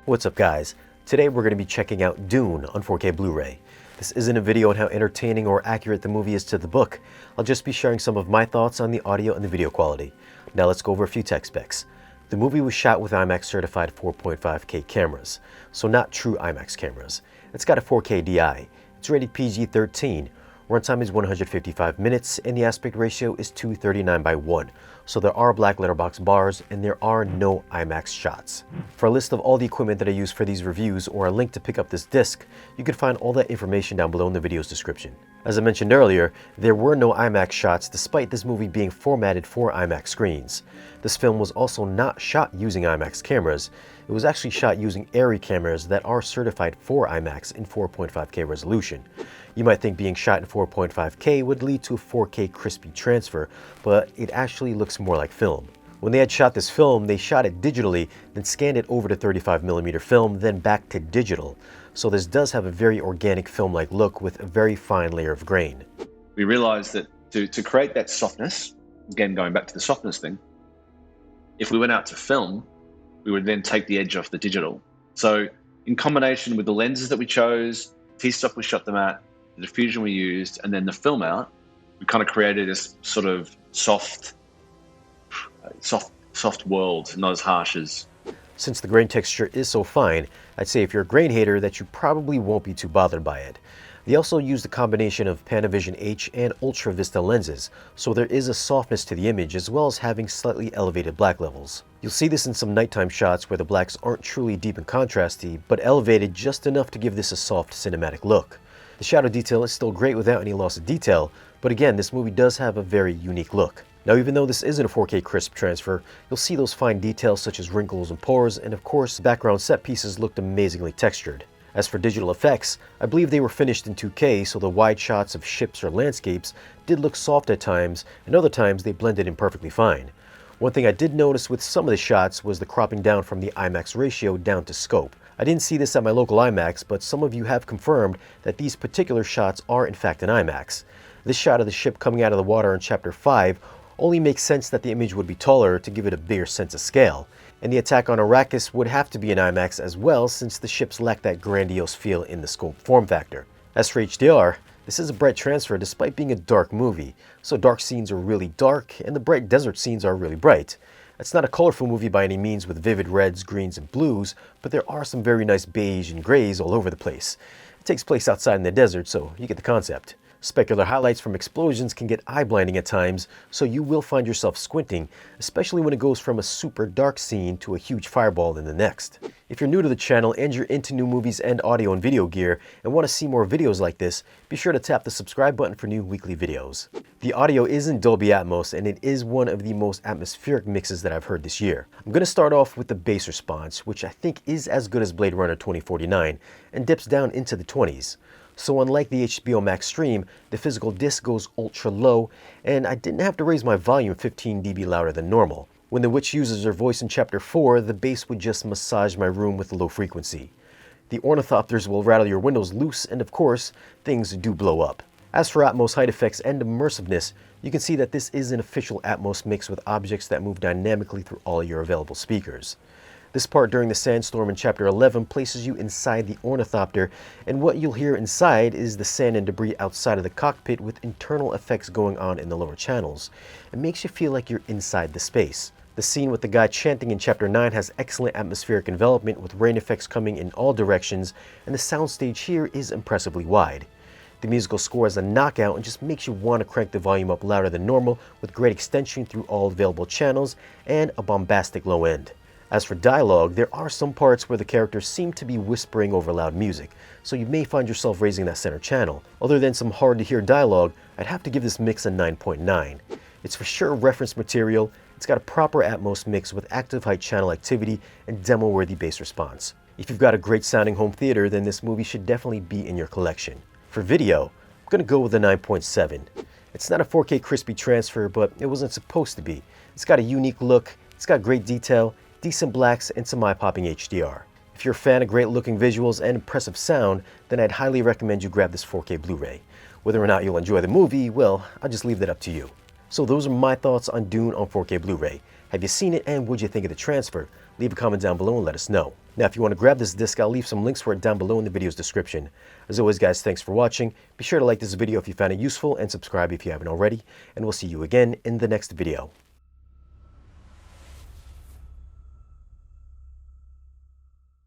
What's up guys? Today we're going to be checking out Dune on 4K Blu-ray. This isn't a video on how entertaining or accurate the movie is to the book. I'll just be sharing some of my thoughts on the audio and the video quality. Now let's go over a few tech specs. The movie was shot with IMAX certified 4.5K cameras, so not true IMAX cameras. It's got a 4K DI. It's rated PG-13. Runtime is 155 minutes and the aspect ratio is 239:1. So there are black letterbox bars and there are no IMAX shots. For a list of all the equipment that I use for these reviews or a link to pick up this disc, you can find all that information down below in the video's description. As I mentioned earlier, there were no IMAX shots despite this movie being formatted for IMAX screens. This film was also not shot using IMAX cameras. It was actually shot using Arri cameras that are certified for IMAX in 4.5K resolution. You might think being shot in 4.5K would lead to a 4K crispy transfer, but it actually looks more like film. When they had shot this film, they shot it digitally, then scanned it over to 35mm film, then back to digital. So this does have a very organic film-like look with a very fine layer of grain. We realized that to create that softness, again going back to the softness thing, if we went out to film, we would then take the edge off the digital. So in combination with the lenses that we chose, T-stop we shot them at, the diffusion we used, and then the film out, we kind of created this sort of soft world, not as harsh as... Since the grain texture is so fine, I'd say if you're a grain hater that you probably won't be too bothered by it. They also used a combination of Panavision H and Ultra Vista lenses, so there is a softness to the image as well as having slightly elevated black levels. You'll see this in some nighttime shots where the blacks aren't truly deep and contrasty, but elevated just enough to give this a soft cinematic look. The shadow detail is still great without any loss of detail, but again, this movie does have a very unique look. Now, even though this isn't a 4K crisp transfer, you'll see those fine details such as wrinkles and pores, and of course, background set pieces looked amazingly textured. As for digital effects, I believe they were finished in 2K, so the wide shots of ships or landscapes did look soft at times, and other times they blended in perfectly fine. One thing I did notice with some of the shots was the cropping down from the IMAX ratio down to scope. I didn't see this at my local IMAX, but some of you have confirmed that these particular shots are in fact in IMAX. This shot of the ship coming out of the water in Chapter 5 only makes sense that the image would be taller to give it a bigger sense of scale. And the attack on Arrakis would have to be in IMAX as well since the ships lack that grandiose feel in the scope form factor. As for HDR, this is a bright transfer despite being a dark movie. So dark scenes are really dark and the bright desert scenes are really bright. It's not a colorful movie by any means with vivid reds, greens, and blues, but there are some very nice beige and grays all over the place. It takes place outside in the desert, so you get the concept. Specular highlights from explosions can get eye-blinding at times, so you will find yourself squinting, especially when it goes from a super dark scene to a huge fireball in the next. If you're new to the channel and you're into new movies and audio and video gear and want to see more videos like this, be sure to tap the subscribe button for new weekly videos. The audio is in Dolby Atmos and it is one of the most atmospheric mixes that I've heard this year. I'm going to start off with the bass response, which I think is as good as Blade Runner 2049 and dips down into the 20s. So unlike the HBO Max stream, the physical disc goes ultra low, and I didn't have to raise my volume 15 dB louder than normal. When the witch uses her voice in Chapter 4, the bass would just massage my room with a low frequency. The ornithopters will rattle your windows loose, and of course, things do blow up. As for Atmos height effects and immersiveness, you can see that this is an official Atmos mix with objects that move dynamically through all your available speakers. This part during the sandstorm in Chapter 11 places you inside the ornithopter, and what you'll hear inside is the sand and debris outside of the cockpit with internal effects going on in the lower channels. It makes you feel like you're inside the space. The scene with the guy chanting in Chapter 9 has excellent atmospheric envelopment with rain effects coming in all directions, and the soundstage here is impressively wide. The musical score is a knockout and just makes you want to crank the volume up louder than normal with great extension through all available channels and a bombastic low end. As for dialogue, there are some parts where the characters seem to be whispering over loud music, so you may find yourself raising that center channel. Other than some hard to hear dialogue, I'd have to give this mix a 9.9. It's for sure reference material, it's got a proper Atmos mix with active height channel activity and demo-worthy bass response. If you've got a great sounding home theater, then this movie should definitely be in your collection. For video, I'm gonna go with a 9.7. It's not a 4K crispy transfer, but it wasn't supposed to be. It's got a unique look, it's got great detail, decent blacks, and some eye-popping HDR. If If you're a fan of great looking visuals and impressive sound, then I'd highly recommend you grab this 4K Blu-ray. Whether or not you'll enjoy the movie, well, I'll just leave that up to you. So those are my thoughts on Dune on 4K Blu-ray. Have you seen it and what'd you think of the transfer? Leave a comment down below and let us know. Now, if you want to grab this disc, I'll leave some links for it down below in the video's description. As always, guys, thanks for watching. Be sure to like this video if you found it useful and subscribe if you haven't already. And we'll see you again in the next video.